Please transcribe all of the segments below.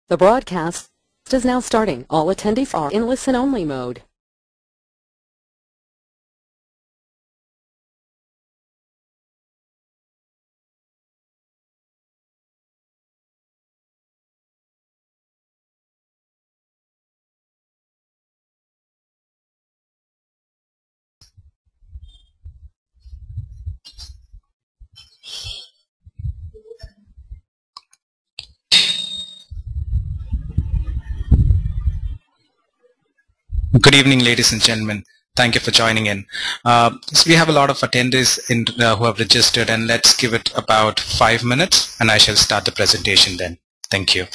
The broadcast is now starting. All attendees are in listen-only mode. Good evening, ladies and gentlemen. Thank you for joining in. So we have a lot of attendees who have registered, and let's give it about 5 minutes, and I shall start the presentation then. Thank you.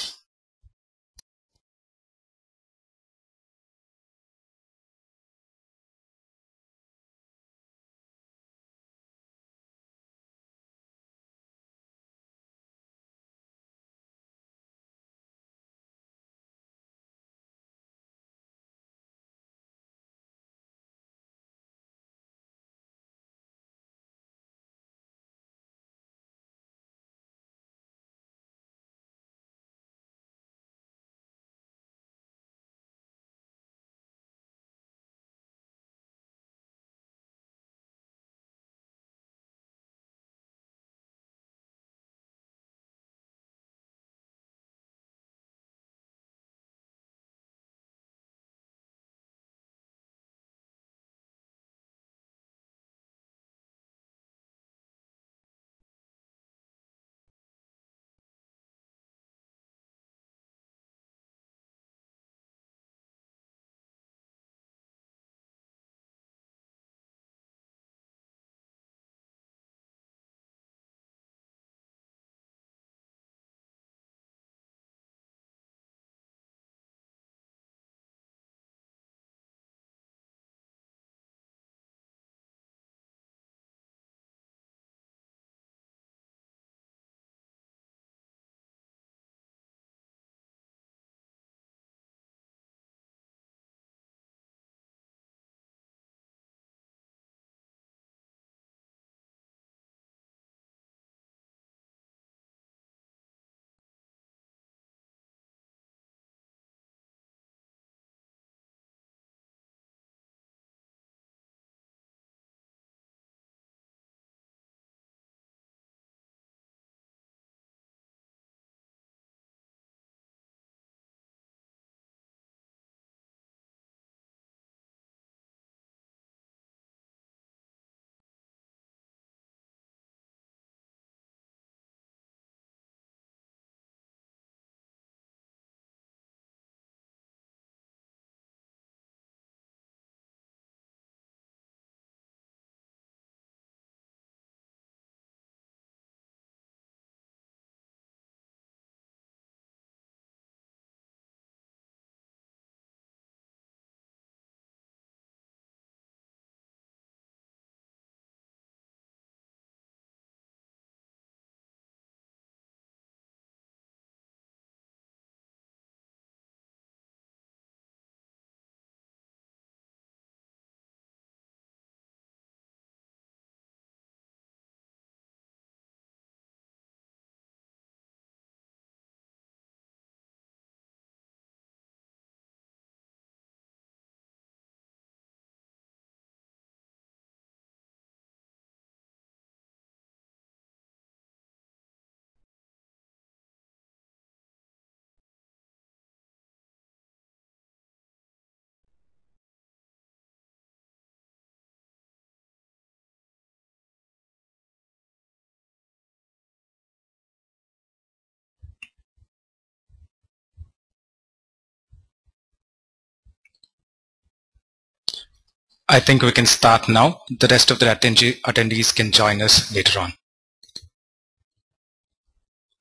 I think we can start now. The rest of the attendees can join us later on.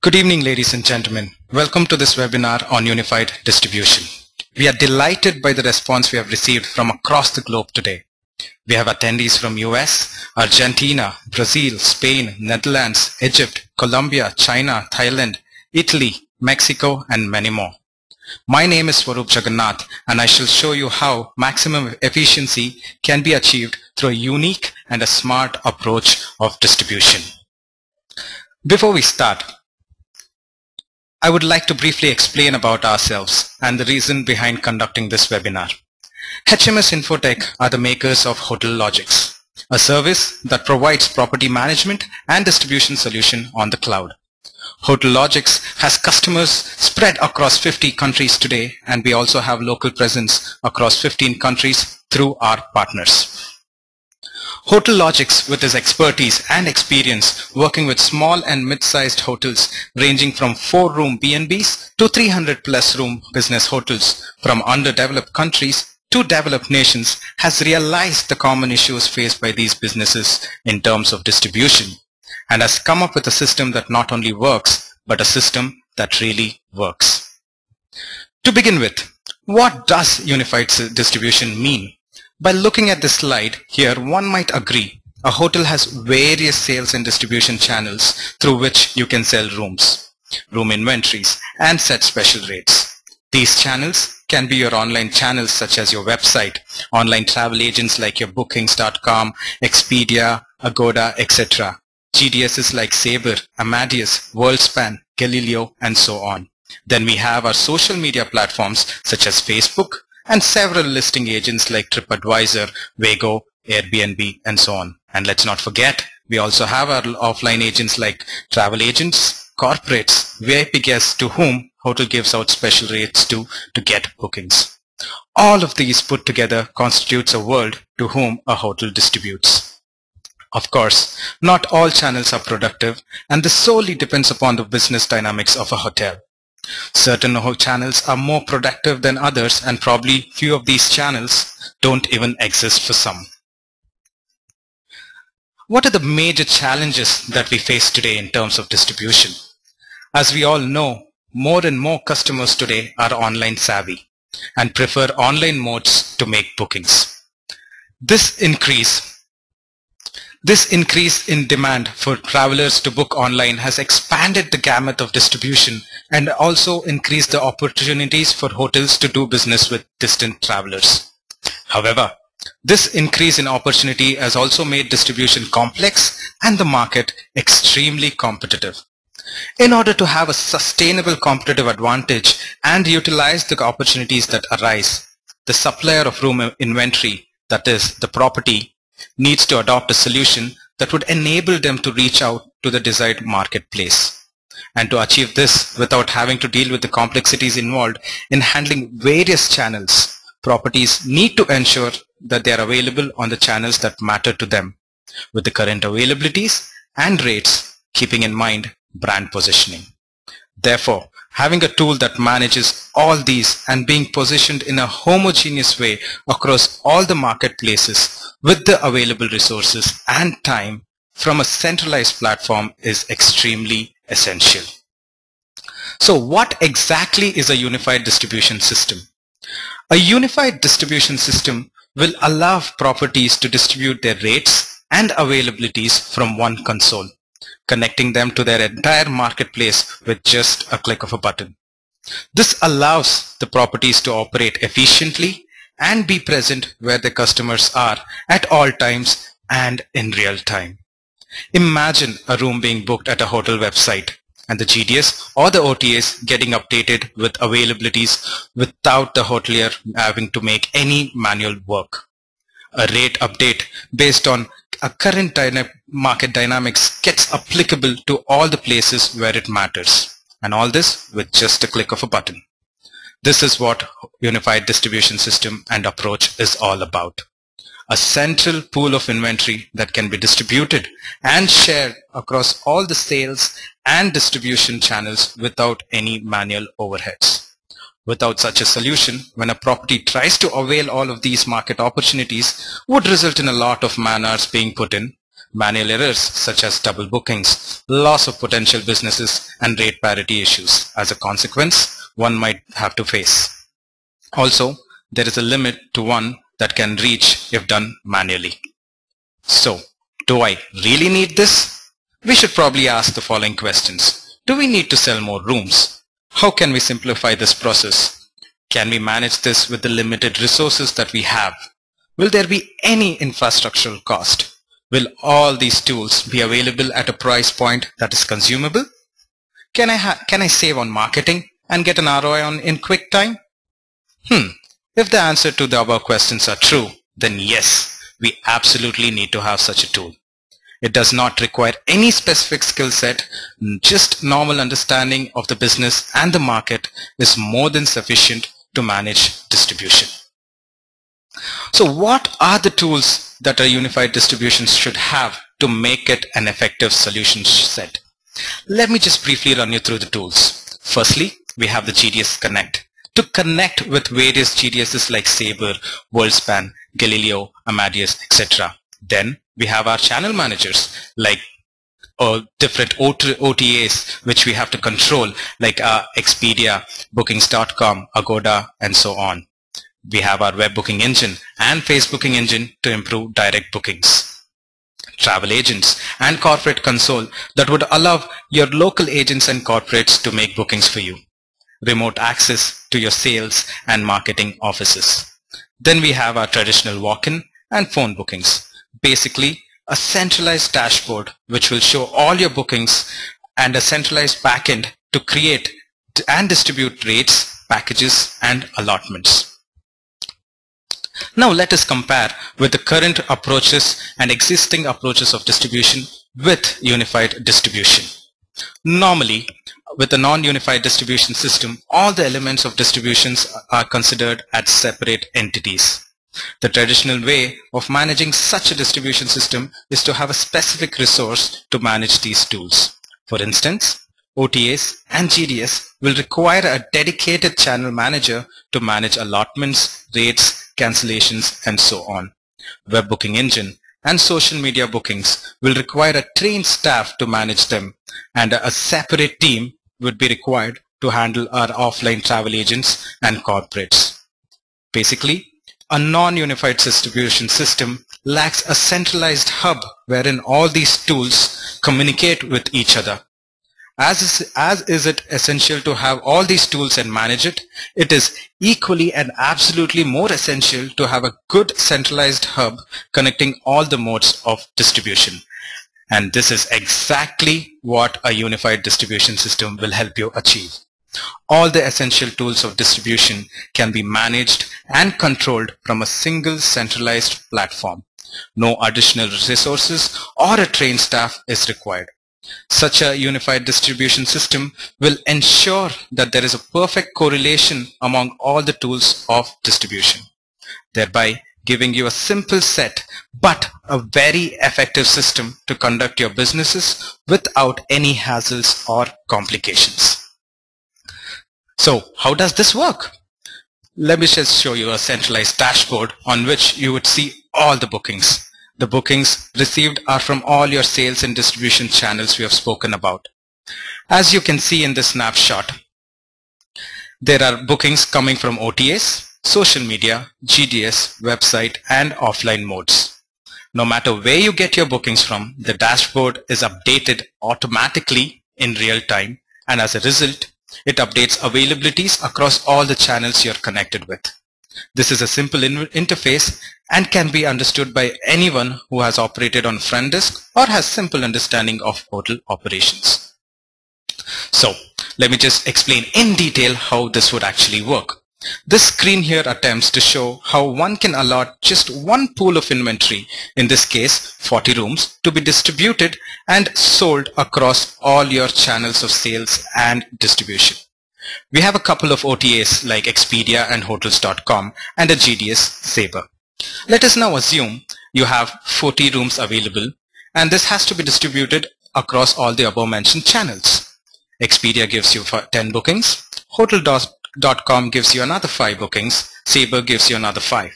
Good evening, ladies and gentlemen. Welcome to this webinar on unified distribution. We are delighted by the response we have received from across the globe today. We have attendees from US, Argentina, Brazil, Spain, Netherlands, Egypt, Colombia, China, Thailand, Italy, Mexico, and many more. My name is Swaroop Jagannath, and I shall show you how maximum efficiency can be achieved through a unique and a smart approach of distribution. Before we start, I would like to briefly explain about ourselves and the reason behind conducting this webinar. HMS Infotech are the makers of Hotel Logics, a service that provides property management and distribution solution on the cloud. Hotel Logics has customers spread across 50 countries today, and we also have local presence across 15 countries through our partners. Hotel Logics, with its expertise and experience working with small and mid-sized hotels ranging from 4-room B&Bs to 300+ room business hotels from underdeveloped countries to developed nations, has realized the common issues faced by these businesses in terms of distribution, and has come up with a system that not only works, but a system that really works. To begin with, what does unified distribution mean? By looking at this slide here, one might agree a hotel has various sales and distribution channels through which you can sell rooms, room inventories, and set special rates. These channels can be your online channels such as your website, online travel agents like your bookings.com, Expedia, Agoda, etc. GDSs like Sabre, Amadeus, WorldSpan, Galileo, and so on. Then we have our social media platforms such as Facebook, and several listing agents like TripAdvisor, Wego, Airbnb, and so on. And let's not forget, we also have our offline agents like travel agents, corporates, VIP guests to whom hotel gives out special rates to get bookings. All of these put together constitutes a world to whom a hotel distributes. Of course, not all channels are productive, and this solely depends upon the business dynamics of a hotel. Certain channels are more productive than others, and probably few of these channels don't even exist for some. What are the major challenges that we face today in terms of distribution? As we all know, more and more customers today are online savvy and prefer online modes to make bookings. This increase in demand for travelers to book online has expanded the gamut of distribution and also increased the opportunities for hotels to do business with distant travelers. However, this increase in opportunity has also made distribution complex and the market extremely competitive. In order to have a sustainable competitive advantage and utilize the opportunities that arise, the supplier of room inventory, that is, the property, needs to adopt a solution that would enable them to reach out to the desired marketplace. And to achieve this without having to deal with the complexities involved in handling various channels, properties need to ensure that they are available on the channels that matter to them, with the current availabilities and rates, keeping in mind brand positioning. Therefore, having a tool that manages all these and being positioned in a homogeneous way across all the marketplaces with the available resources and time from a centralized platform is extremely essential. So what exactly is a unified distribution system? A unified distribution system will allow properties to distribute their rates and availabilities from one console, connecting them to their entire marketplace with just a click of a button. This allows the properties to operate efficiently and be present where the customers are at all times and in real time. Imagine a room being booked at a hotel website and the GDS or the OTAs getting updated with availabilities without the hotelier having to make any manual work. A rate update based on a current market dynamics gets applicable to all the places where it matters, and all this with just a click of a button. This is what unified distribution system and approach is all about. A central pool of inventory that can be distributed and shared across all the sales and distribution channels without any manual overheads. Without such a solution, when a property tries to avail all of these market opportunities, would result in a lot of man-hours being put in, manual errors such as double bookings, loss of potential businesses, and rate parity issues. As a consequence, one might have to face. Also, there is a limit to one that can reach if done manually. So, do I really need this? We should probably ask the following questions. Do we need to sell more rooms? How can we simplify this process? Can we manage this with the limited resources that we have? Will there be any infrastructural cost? Will all these tools be available at a price point that is consumable? Can I save on marketing and get an ROI in quick time? If the answer to the above questions are true, then yes, we absolutely need to have such a tool. It does not require any specific skill set. Just normal understanding of the business and the market is more than sufficient to manage distribution. So what are the tools that a unified distribution should have to make it an effective solution set? Let me just briefly run you through the tools. Firstly, we have the GDS Connect to connect with various GDSs like Sabre, WorldSpan, Galileo, Amadeus, etc. Then we have our channel managers like different OTAs which we have to control like Expedia, Bookings.com, Agoda, and so on. We have our web booking engine and face booking engine to improve direct bookings. Travel agents and corporate console that would allow your local agents and corporates to make bookings for you. Remote access to your sales and marketing offices. Then we have our traditional walk-in and phone bookings. Basically, a centralized dashboard which will show all your bookings and a centralized backend to create and distribute rates, packages, and allotments. Now let us compare with the current approaches and existing approaches of distribution with unified distribution. Normally, with a non-unified distribution system, all the elements of distributions are considered as separate entities. The traditional way of managing such a distribution system is to have a specific resource to manage these tools. For instance, OTAs and GDS will require a dedicated channel manager to manage allotments, rates, cancellations, and so on. Web booking engine and social media bookings will require a trained staff to manage them, and a separate team would be required to handle our offline travel agents and corporates. Basically, a non-unified distribution system lacks a centralized hub wherein all these tools communicate with each other. As is it essential to have all these tools and manage it, it is equally and absolutely more essential to have a good centralized hub connecting all the modes of distribution. And this is exactly what a unified distribution system will help you achieve. All the essential tools of distribution can be managed and controlled from a single centralized platform. No additional resources or a trained staff is required. Such a unified distribution system will ensure that there is a perfect correlation among all the tools of distribution, thereby giving you a simple set but a very effective system to conduct your businesses without any hassles or complications. So how does this work? Let me just show you a centralized dashboard on which you would see all the bookings. The bookings received are from all your sales and distribution channels we have spoken about. As you can see in this snapshot, there are bookings coming from OTAs, social media, GDS, website, and offline modes. No matter where you get your bookings from, the dashboard is updated automatically in real time, and as a result, it updates availabilities across all the channels you're connected with. This is a simple interface and can be understood by anyone who has operated on front desk or has simple understanding of portal operations. So let me just explain in detail how this would actually work. This screen here attempts to show how one can allot just one pool of inventory, in this case 40 rooms, to be distributed and sold across all your channels of sales and distribution. We have a couple of OTAs like Expedia and Hotels.com and a GDS Sabre. Let us now assume you have 40 rooms available, and this has to be distributed across all the above mentioned channels. Expedia gives you 10 bookings, Hotel.com gives you another 5 bookings, Sabre gives you another 5.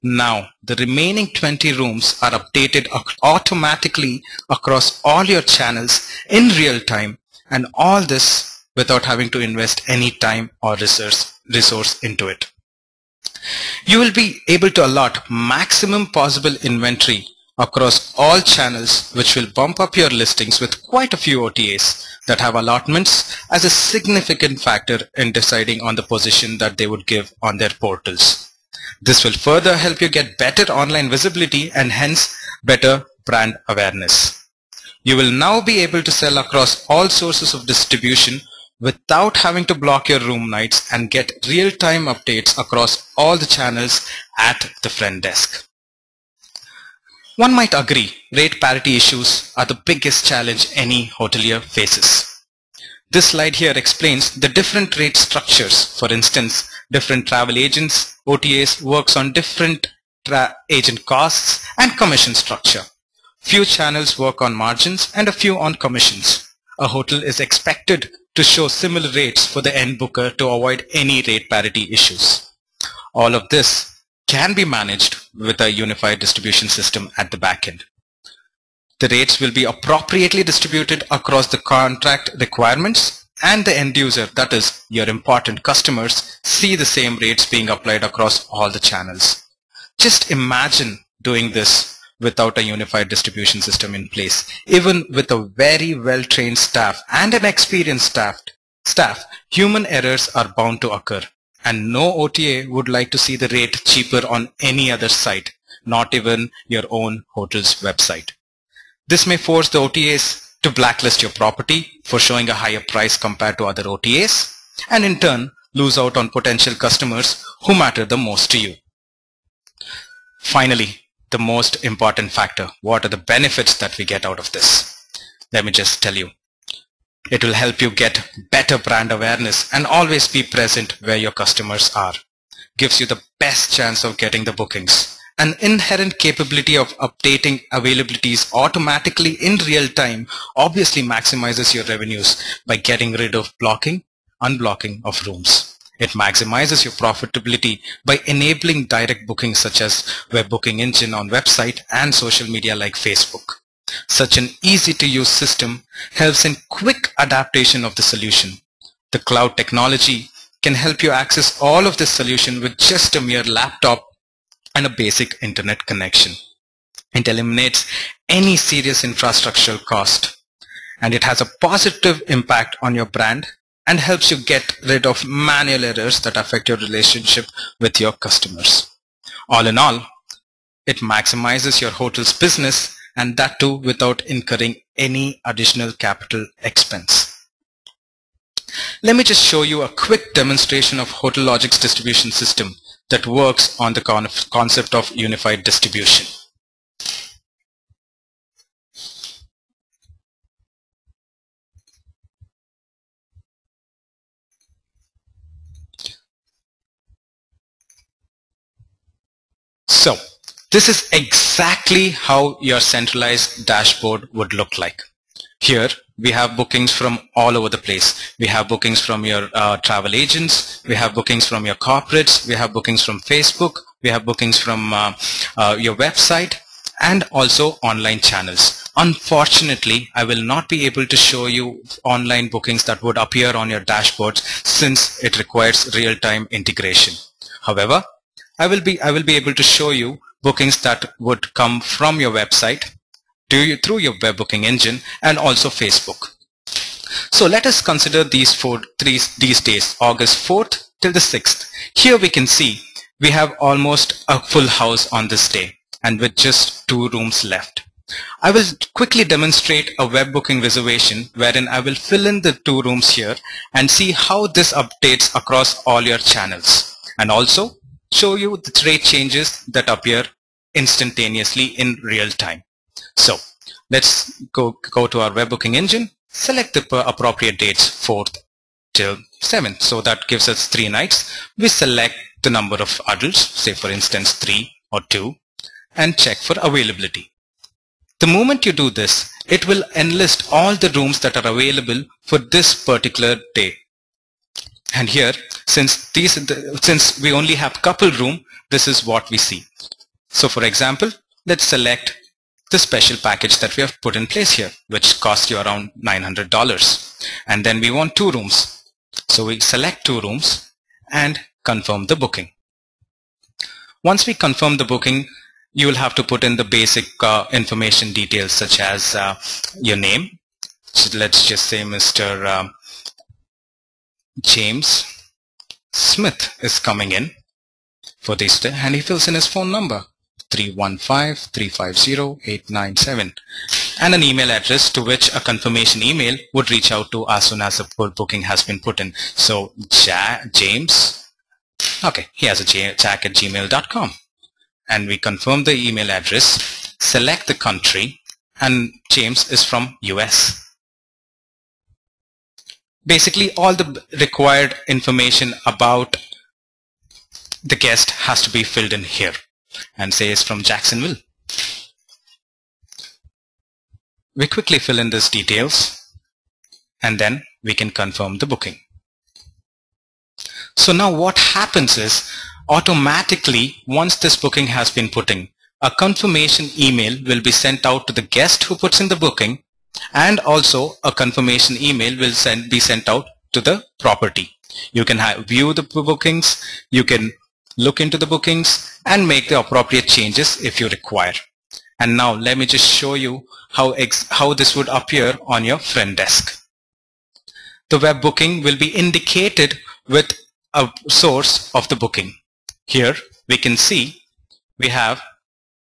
Now the remaining 20 rooms are updated automatically across all your channels in real time, and all this without having to invest any time or resource into it. You will be able to allot maximum possible inventory across all channels, which will bump up your listings with quite a few OTAs that have allotments as a significant factor in deciding on the position that they would give on their portals. This will further help you get better online visibility and hence better brand awareness. You will now be able to sell across all sources of distribution without having to block your room nights and get real-time updates across all the channels at the front desk. One might agree, rate parity issues are the biggest challenge any hotelier faces. This slide here explains the different rate structures. For instance, different travel agents, OTAs, works on different agent costs and commission structure. Few channels work on margins and a few on commissions. A hotel is expected to show similar rates for the end booker to avoid any rate parity issues. All of this can be managed with a unified distribution system at the back end. The rates will be appropriately distributed across the contract requirements, and the end user, that is your important customers, see the same rates being applied across all the channels. Just imagine doing this without a unified distribution system in place. Even with a very well-trained staff and an experienced staff, human errors are bound to occur, and no OTA would like to see the rate cheaper on any other site, not even your own hotel's website. This may force the OTAs to blacklist your property for showing a higher price compared to other OTAs, and in turn lose out on potential customers who matter the most to you. Finally, the most important factor, what are the benefits that we get out of this? Let me just tell you. It will help you get better brand awareness and always be present where your customers are. Gives you the best chance of getting the bookings. An inherent capability of updating availabilities automatically in real time obviously maximizes your revenues by getting rid of unblocking of rooms. It maximizes your profitability by enabling direct bookings such as web booking engine on website and social media like Facebook. Such an easy to use system helps in quick adaptation of the solution. The cloud technology can help you access all of this solution with just a mere laptop and a basic internet connection. It eliminates any serious infrastructural cost, and it has a positive impact on your brand and helps you get rid of manual errors that affect your relationship with your customers. All in all, it maximizes your hotel's business, and that too without incurring any additional capital expense. Let me just show you a quick demonstration of HotelLogic's distribution system that works on the concept of unified distribution. So, this is exactly how your centralized dashboard would look like. Here we have bookings from all over the place. We have bookings from your travel agents, we have bookings from your corporates, we have bookings from Facebook, we have bookings from your website, and also online channels. Unfortunately, I will not be able to show you online bookings that would appear on your dashboards since it requires real-time integration. However, I will be able to show you bookings that would come from your website through your web booking engine and also Facebook. So let us consider these days, August 4th till the 6th. Here we can see we have almost a full house on this day, and with just 2 rooms left. I will quickly demonstrate a web booking reservation wherein I will fill in the 2 rooms here and see how this updates across all your channels, and also show you the rate changes that appear instantaneously in real time. So let's go to our web booking engine, select the appropriate dates, 4th till 7th. So that gives us 3 nights. We select the number of adults, say for instance 3 or 2, and check for availability. The moment you do this, it will enlist all the rooms that are available for this particular day. And here, since we only have couple room, this is what we see. So for example, let's select the special package that we have put in place here, which costs you around $900. And then we want 2 rooms. So we select 2 rooms and confirm the booking. Once we confirm the booking, you will have to put in the basic information details such as your name. So let's just say Mr. James Smith is coming in for this day, and he fills in his phone number 315-350-897, and an email address to which a confirmation email would reach out to as soon as the booking has been put in. So James, okay, he has a jack@gmail.com, and we confirm the email address, select the country, and James is from US. Basically, all the required information about the guest has to be filled in here, and say it's from Jacksonville. We quickly fill in these details, and then we can confirm the booking. So now what happens is, automatically, once this booking has been put in, a confirmation email will be sent out to the guest who puts in the booking, and also a confirmation email will be sent out to the property. You can view the bookings, you can look into the bookings, and make the appropriate changes if you require. And now let me just show you how this would appear on your front desk. The web booking will be indicated with a source of the booking. Here we can see we have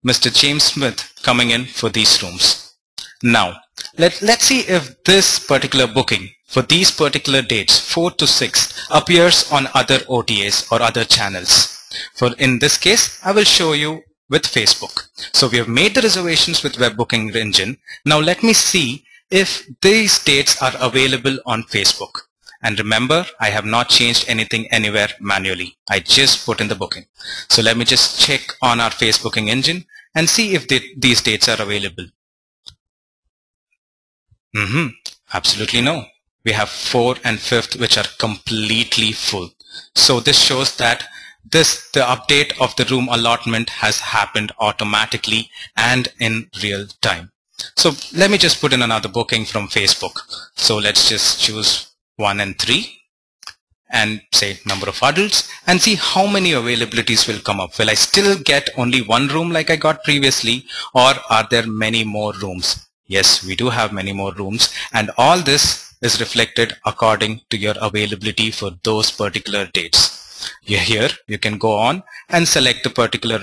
Mr. James Smith coming in for these rooms. Now let's see if this particular booking for these particular dates 4 to 6 appears on other OTAs or other channels. For in this case, I will show you with Facebook. So we have made the reservations with web booking engine. Now let me see if these dates are available on Facebook. And remember, I have not changed anything anywhere manually. I just put in the booking. So let me just check on our Facebooking engine and see if these dates are available. Absolutely no. We have 4 and 5th which are completely full. So this shows that the update of the room allotment has happened automatically and in real time. So let me just put in another booking from Facebook. So let's just choose 1 and 3 and say number of adults and see how many availabilities will come up. Will I still get only 1 room like I got previously, or are there many more rooms? Yes, we do have many more rooms, and all this is reflected according to your availability for those particular dates. Here you can go on and select the particular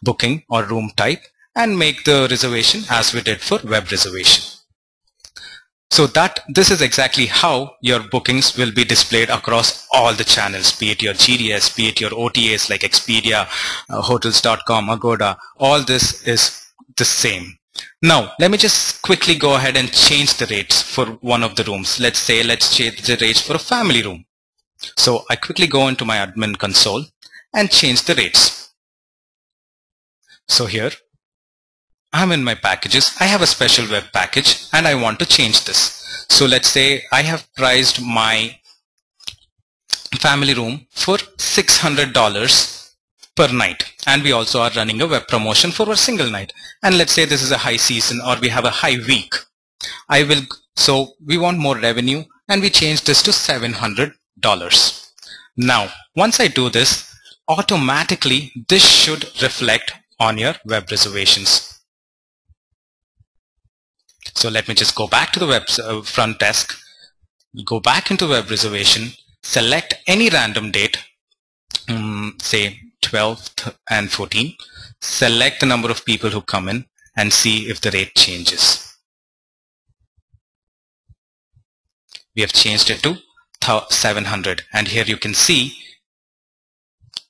booking or room type and make the reservation as we did for web reservation. So this is exactly how your bookings will be displayed across all the channels, be it your GDS, be it your OTAs like Expedia, hotels.com, Agoda. All this is the same. Now let me just quickly go ahead and change the rates for one of the rooms. Let's change the rates for a family room. So I quickly go into my admin console and change the rates. So here I'm in my packages. I have a special web package and I want to change this. So let's say I have priced my family room for $600 per night, and we also are running a web promotion for a single night. And let's say this is a high season or we have a high week. So we want more revenue and we change this to $700. Now once I do this, automatically this should reflect on your web reservations. So let me just go back to the web front desk, go back into web reservation, select any random date, say 12th and 14th, select the number of people who come in and see if the rate changes. We have changed it to 700, and here you can see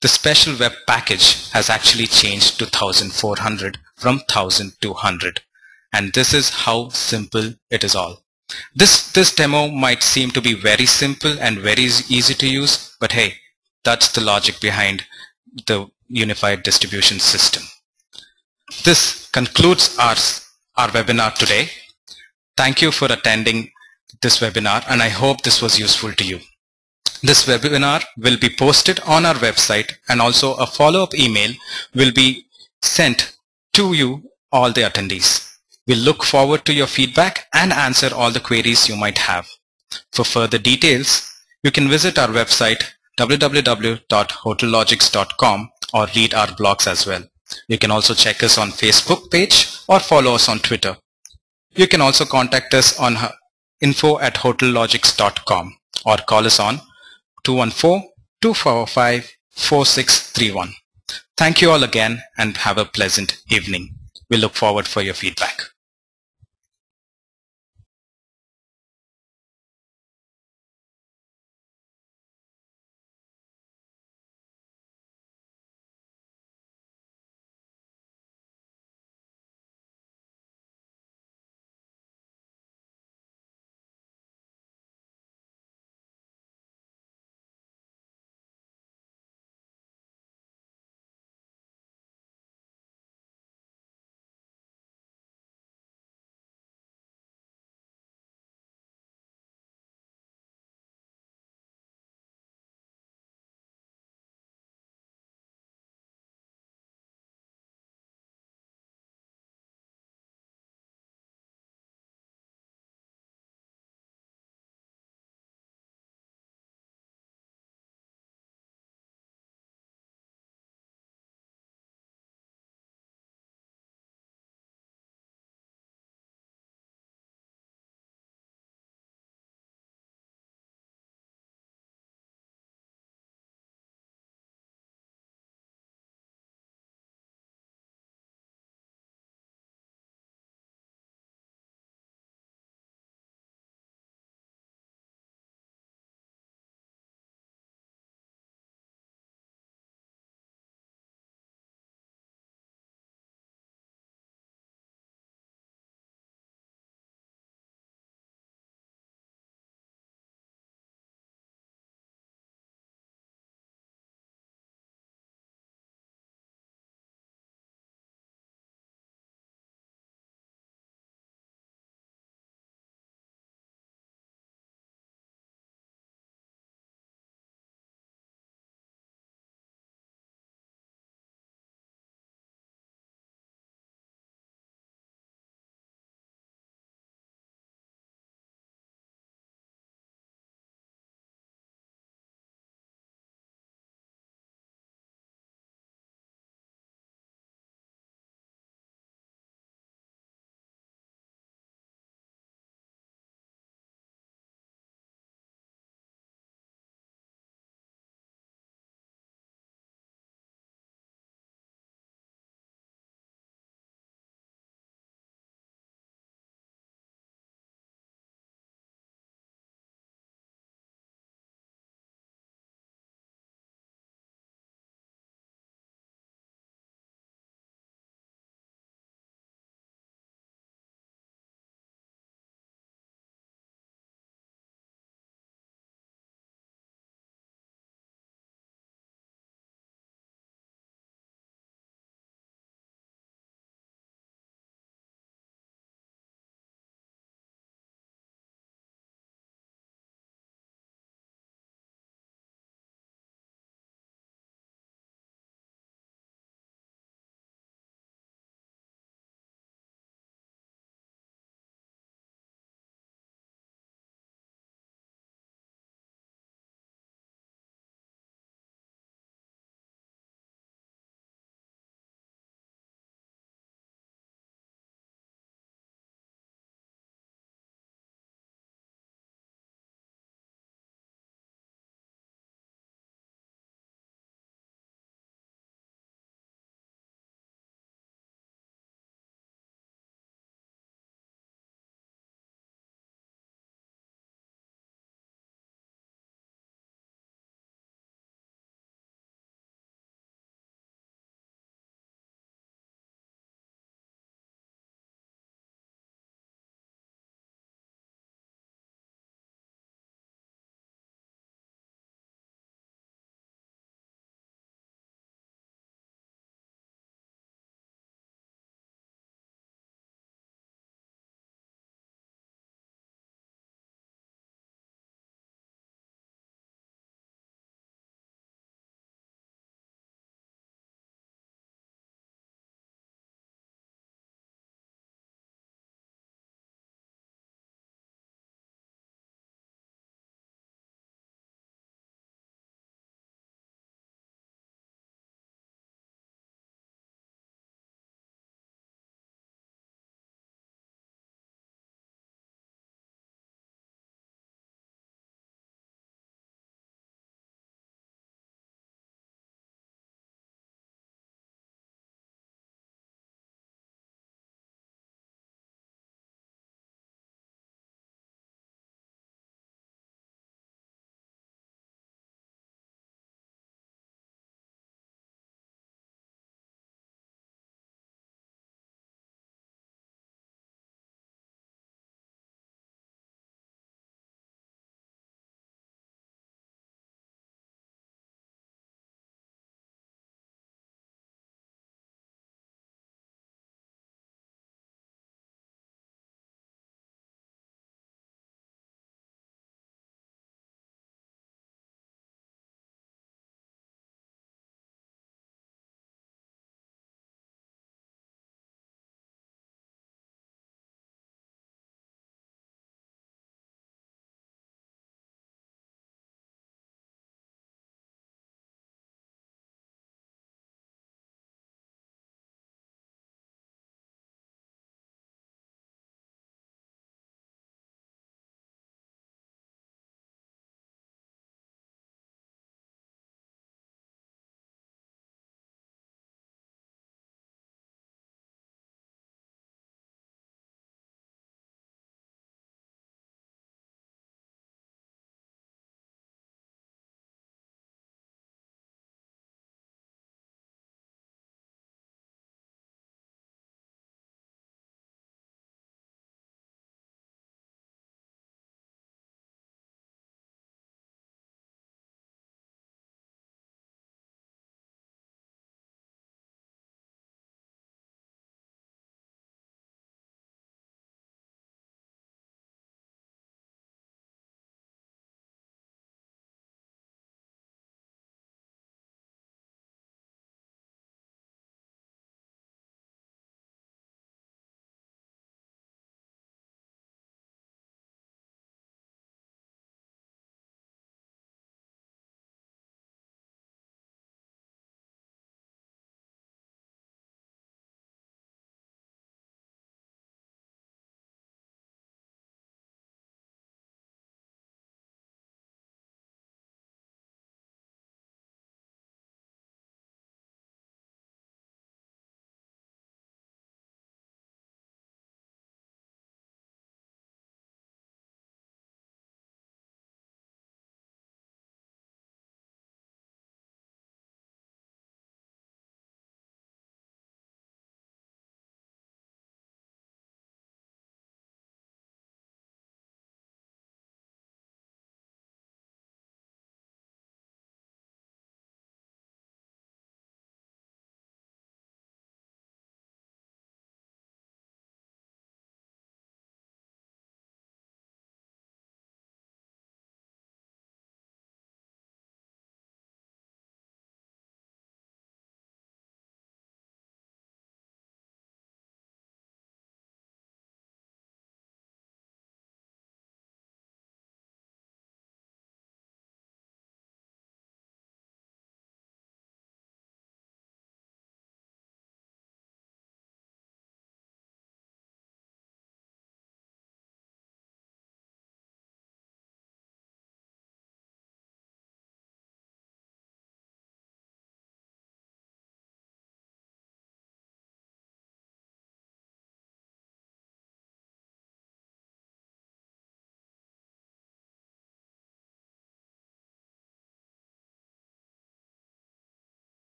the special web package has actually changed to 1400 from 1200. And this is how simple it is all. This demo might seem to be very simple and very easy to use, but hey, that's the logic behind the unified distribution system. This concludes our webinar today. Thank you for attending this webinar, and I hope this was useful to you. This webinar will be posted on our website, and also a follow-up email will be sent to you, all the attendees. We look forward to your feedback and answer all the queries you might have. For further details, you can visit our website www.hotellogics.com or read our blogs as well. You can also check us on Facebook page or follow us on Twitter. You can also contact us on info@hotellogics.com or call us on 214-245-4631. Thank you all again and have a pleasant evening. We look forward for your feedback.